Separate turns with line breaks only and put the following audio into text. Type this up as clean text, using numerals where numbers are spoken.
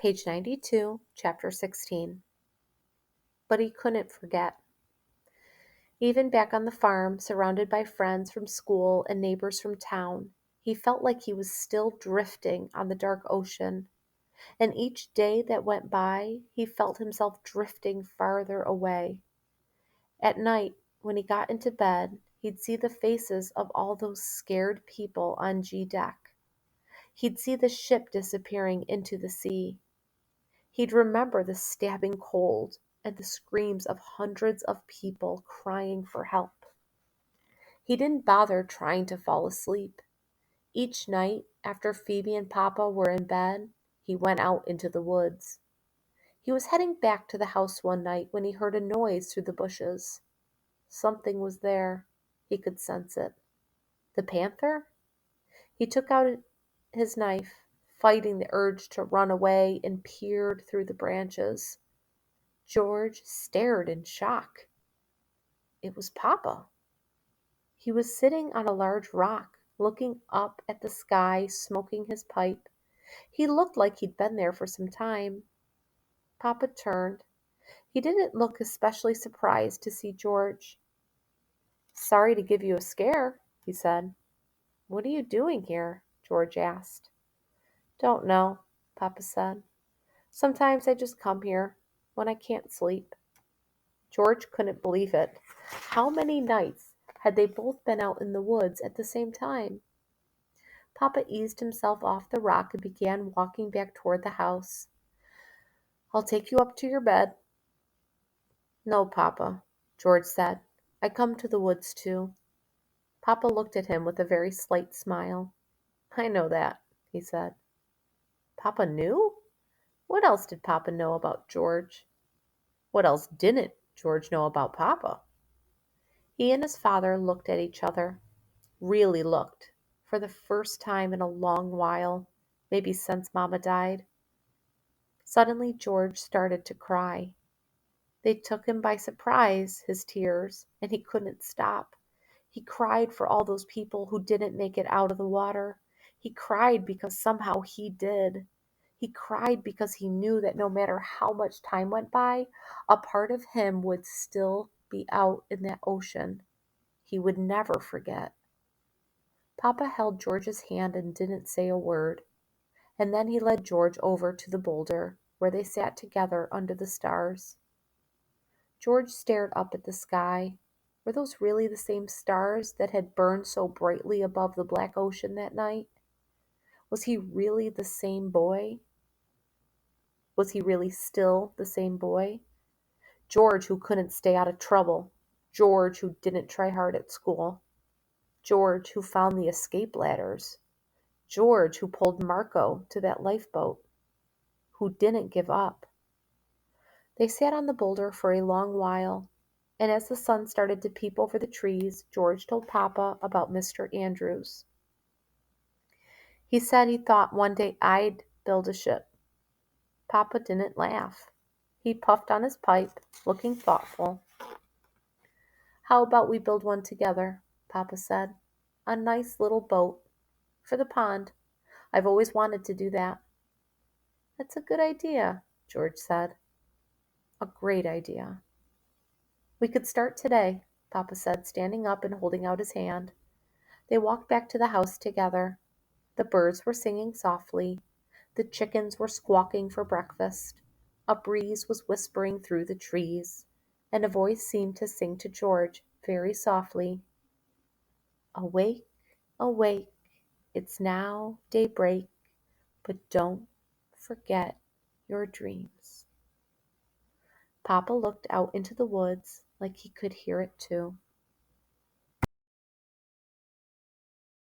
Page 92, Chapter 16. But he couldn't forget. Even back on the farm, surrounded by friends from school and neighbors from town, he felt like he was still drifting on the dark ocean. And each day that went by, he felt himself drifting farther away. At night, when he got into bed, he'd see the faces of all those scared people on G deck. He'd see the ship disappearing into the sea. He'd remember the stabbing cold and the screams of hundreds of people crying for help. He didn't bother trying to fall asleep. Each night, after Phoebe and Papa were in bed, he went out into the woods. He was heading back to the house one night when he heard a noise through the bushes. Something was there. He could sense it. The panther? He took out his knife, fighting the urge to run away, and peered through the branches. George stared in shock. It was Papa. He was sitting on a large rock, looking up at the sky, smoking his pipe. He looked like he'd been there for some time. Papa turned. He didn't look especially surprised to see George. "Sorry to give you a scare," he said. "What are you doing here?" George asked. "Don't know," Papa said. "Sometimes I just come here when I can't sleep." George couldn't believe it. How many nights had they both been out in the woods at the same time? Papa eased himself off the rock and began walking back toward the house. "I'll take you up to your bed." "No, Papa," George said. "I come to the woods too." Papa looked at him with a very slight smile. "I know that," he said. Papa knew? What else did Papa know about George? What else didn't George know about Papa? He and his father looked at each other. Really looked. For the first time in a long while. Maybe since Mama died. Suddenly George started to cry. They took him by surprise, his tears, and he couldn't stop. He cried for all those people who didn't make it out of the water. He cried because somehow he did. He cried because he knew that no matter how much time went by, a part of him would still be out in that ocean. He would never forget. Papa held George's hand and didn't say a word. And then he led George over to the boulder, where they sat together under the stars. George stared up at the sky. Were those really the same stars that had burned so brightly above the black ocean that night? Was he really the same boy? Was he really still the same boy? George who couldn't stay out of trouble. George who didn't try hard at school. George who found the escape ladders. George who pulled Marco to that lifeboat. Who didn't give up. They sat on the boulder for a long while, and as the sun started to peep over the trees, George told Papa about Mr. Andrews. He said he thought one day I'd build a ship. Papa didn't laugh. He puffed on his pipe, looking thoughtful. "How about we build one together?" Papa said. "A nice little boat. For the pond. I've always wanted to do that." "That's a good idea," George said. "A great idea." "We could start today," Papa said, standing up and holding out his hand. They walked back to the house together. The birds were singing softly. The chickens were squawking for breakfast. A breeze was whispering through the trees, and a voice seemed to sing to George very softly. "Awake, awake, it's now daybreak, but don't forget your dreams." Papa looked out into the woods like he could hear it too.